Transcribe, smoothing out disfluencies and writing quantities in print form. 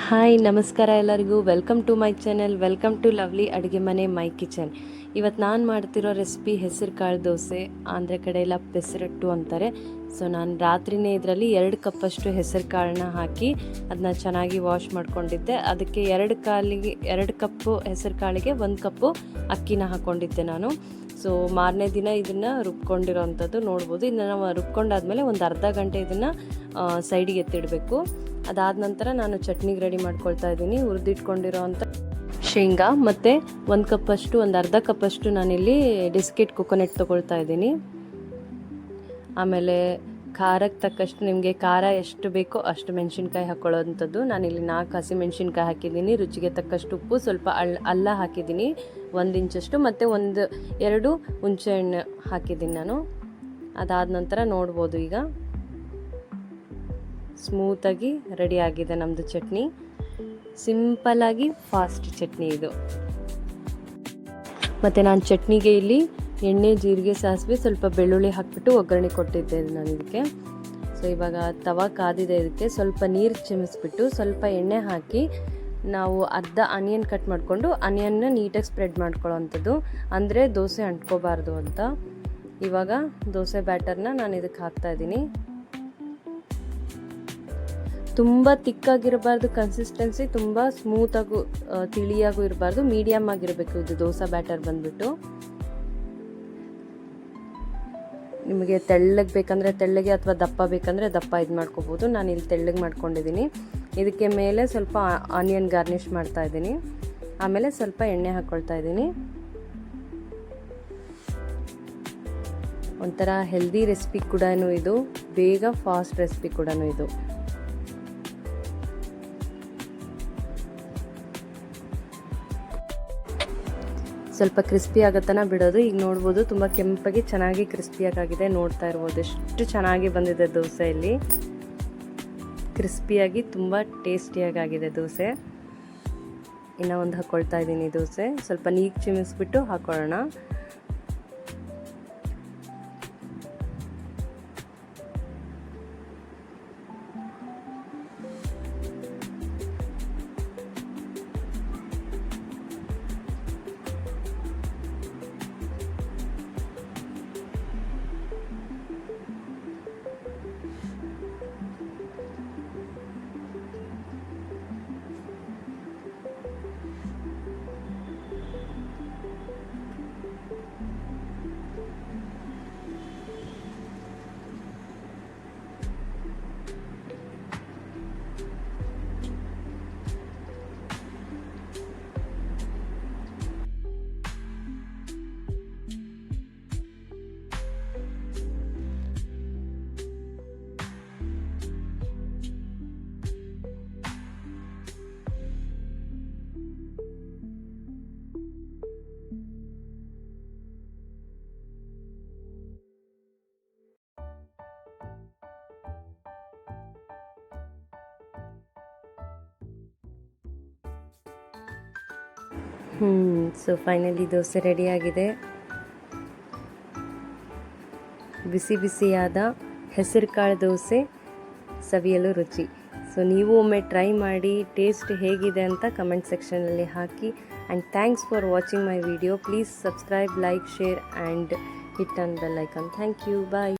Hi ನಮಸ್ಕಾರ ಎಲ್ಲರಿಗೂ. Welcome to my channel, welcome to lovely ಅಡುಗೆ ಮನೆ ಮೈ ಕಿಚನ್. ಇವತ್ತು ನಾನು ಮಾಡ್ತಿರೋ ರೆಸಿಪಿ ಹೆಸರು ಕಾಳು ದೋಸೆ. ಆಂಧ್ರ ಕಡೆ ಎಲ್ಲ ಪೆಸರಟ್ಟು ಅಂತಾರೆ. ಸೊ ನಾನು ರಾತ್ರಿನೇ ಇದರಲ್ಲಿ 2 ಕಪ್ಪಷ್ಟು ಹೆಸರು ಕಾಳನ್ನ ಹಾಕಿ ಅದನ್ನ ಚೆನ್ನಾಗಿ ವಾಶ್ ಮಾಡ್ಕೊಂಡಿದ್ದೆ. ಅದಕ್ಕೆ 2 ಕಪ್ಪು ಹೆಸರು ಕಾಳಿಗೆ 1 ಕಪ್ಪು ಅಕ್ಕಿನ ಹಾಕ್ಕೊಂಡಿದ್ದೆ ನಾನು. ಸೊ ಮಾರನೇ ದಿನ ಇದನ್ನು ರುಬ್ಕೊಂಡಿರೋ ಅಂಥದ್ದು ನೋಡ್ಬೋದು. ಇದನ್ನು ನಾವು ರುಬ್ಕೊಂಡಾದ್ಮೇಲೆ ಒಂದು ಅರ್ಧ ಗಂಟೆ ಇದನ್ನು ಸೈಡಿಗೆ ಎತ್ತಿಡಬೇಕು. ಅದಾದ ನಂತರ ನಾನು ಚಟ್ನಿಗೆ ರೆಡಿ ಮಾಡ್ಕೊಳ್ತಾ ಇದ್ದೀನಿ. ಹುರಿದಿಟ್ಕೊಂಡಿರೋ ಅಂಥ ಶೇಂಗಾ ಮತ್ತು ಒಂದು ಅರ್ಧ ಕಪ್ಪಷ್ಟು ನಾನಿಲ್ಲಿ ಡಿಸ್ಕಿಟ್ ಕೊಕೊನೆಟ್ ತೊಗೊಳ್ತಾ ಇದ್ದೀನಿ. ಆಮೇಲೆ ಖಾರಕ್ಕೆ ತಕ್ಕಷ್ಟು ನಿಮಗೆ ಖಾರ ಎಷ್ಟು ಬೇಕೋ ಅಷ್ಟು ಮೆಣಸಿನ್ಕಾಯಿ ಹಾಕ್ಕೊಳ್ಳೋವಂಥದ್ದು. ನಾನಿಲ್ಲಿ 4 ಹಸಿಮೆಣಸಿನ್ಕಾಯಿ ಹಾಕಿದ್ದೀನಿ. ರುಚಿಗೆ ತಕ್ಕಷ್ಟು ಉಪ್ಪು, ಸ್ವಲ್ಪ ಅಲ್ಲ ಹಾಕಿದ್ದೀನಿ 1 ಇಂಚಷ್ಟು, ಮತ್ತು 2 ಹುಣಸೆಹಣ್ಣು ಹಾಕಿದ್ದೀನಿ ನಾನು. ಅದಾದ ನಂತರ ನೋಡ್ಬೋದು ಈಗ ಸ್ಮೂತಾಗಿ ರೆಡಿ ಆಗಿದೆ ನಮ್ಮದು ಚಟ್ನಿ. ಸಿಂಪಲ್ಲಾಗಿ ಫಾಸ್ಟ್ ಚಟ್ನಿ ಇದು. ಮತ್ತು ನಾನು ಚಟ್ನಿಗೆ ಇಲ್ಲಿ ಎಣ್ಣೆ, ಜೀರಿಗೆ, ಸಾಸಿವೆ, ಸ್ವಲ್ಪ ಬೆಳ್ಳುಳ್ಳಿ ಹಾಕಿಬಿಟ್ಟು ಒಗ್ಗರಣೆ ಕೊಟ್ಟಿದ್ದೆ ನಾನು ಇದಕ್ಕೆ. ಸೊ ಇವಾಗ ತವಾ ಕಾದಿದೆ. ಇದಕ್ಕೆ ಸ್ವಲ್ಪ ನೀರು ಚಿಮಿಸ್ಬಿಟ್ಟು ಸ್ವಲ್ಪ ಎಣ್ಣೆ ಹಾಕಿ ನಾವು ಅರ್ಧ ಆನಿಯನ್ ಕಟ್ ಮಾಡಿಕೊಂಡು ಆನಿಯನ್ನ ನೀಟಾಗಿ ಸ್ಪ್ರೆಡ್ ಮಾಡ್ಕೊಳ್ಳೋವಂಥದ್ದು, ಅಂದರೆ ದೋಸೆ ಅಂಟ್ಕೋಬಾರ್ದು ಅಂತ. ಇವಾಗ ದೋಸೆ ಬ್ಯಾಟರ್ನ ನಾನು ಇದಕ್ಕೆ ಹಾಕ್ತಾಯಿದ್ದೀನಿ. ತುಂಬ ತಿಕ್ಕಾಗಿರಬಾರ್ದು ಕನ್ಸಿಸ್ಟೆನ್ಸಿ, ತುಂಬ ಸ್ಮೂತಾಗೂ ತಿಳಿಯಾಗೂ ಇರಬಾರ್ದು, ಮೀಡಿಯಮ್ ಆಗಿರಬೇಕು ಇದು ದೋಸೆ ಬ್ಯಾಟರ್ ಬಂದ್ಬಿಟ್ಟು. ನಿಮಗೆ ತೆಳ್ಳಗೆ ಬೇಕಂದರೆ ತೆಳ್ಳಗೆ, ಅಥವಾ ದಪ್ಪ ಬೇಕಂದರೆ ದಪ್ಪ ಇದು ಮಾಡ್ಕೋಬೋದು. ನಾನು ಇಲ್ಲಿ ತೆಳ್ಳಗೆ ಮಾಡ್ಕೊಂಡಿದ್ದೀನಿ. ಇದಕ್ಕೆ ಮೇಲೆ ಸ್ವಲ್ಪ ಆನಿಯನ್ ಗಾರ್ನಿಷ್ ಮಾಡ್ತಾ ಇದ್ದೀನಿ. ಆಮೇಲೆ ಸ್ವಲ್ಪ ಎಣ್ಣೆ ಹಾಕ್ಕೊಳ್ತಾ ಇದ್ದೀನಿ. ಒಂಥರ ಹೆಲ್ದಿ ರೆಸಿಪಿ ಕೂಡ ಇದು, ಬೇಗ ಫಾಸ್ಟ್ ರೆಸಿಪಿ ಕೂಡ ಇದು. ಸ್ವಲ್ಪ ಕ್ರಿಸ್ಪಿ ಆಗತ್ತನ ಬಿಡೋದು. ಈಗ ನೋಡ್ಬೋದು ತುಂಬ ಕೆಂಪಾಗಿ ಚೆನ್ನಾಗಿ ಕ್ರಿಸ್ಪಿಯಾಗಿದೆ. ನೋಡ್ತಾ ಇರ್ಬೋದು ಎಷ್ಟು ಚೆನ್ನಾಗಿ ಬಂದಿದೆ ದೋಸೆ. ಇಲ್ಲಿ ಕ್ರಿಸ್ಪಿಯಾಗಿ ತುಂಬ ಟೇಸ್ಟಿಯಾಗಿದೆ ದೋಸೆ. ಇನ್ನೂ ಒಂದು ಹಾಕ್ಕೊಳ್ತಾ ಇದ್ದೀನಿ ದೋಸೆ. ಸ್ವಲ್ಪ ನೀರು ಚಿಮಿಸ್ಬಿಟ್ಟು ಹಾಕೊಳ್ಳೋಣ. ಸೊ ಫೈನಲಿ ದೋಸೆ ರೆಡಿಯಾಗಿದೆ. ಬಿಸಿ ಬಿಸಿಯಾದ ಹೆಸರು ಕಾಳು ದೋಸೆ ಸವಿಯಲು ರುಚಿ. ಸೊ ನೀವು ಒಮ್ಮೆ ಟ್ರೈ ಮಾಡಿ, ಟೇಸ್ಟ್ ಹೇಗಿದೆ ಅಂತ ಕಮೆಂಟ್ ಸೆಕ್ಷನಲ್ಲಿ ಹಾಕಿ. And thanks for watching my video. Please subscribe, like, share and hit on bell icon. Thank you. Bye.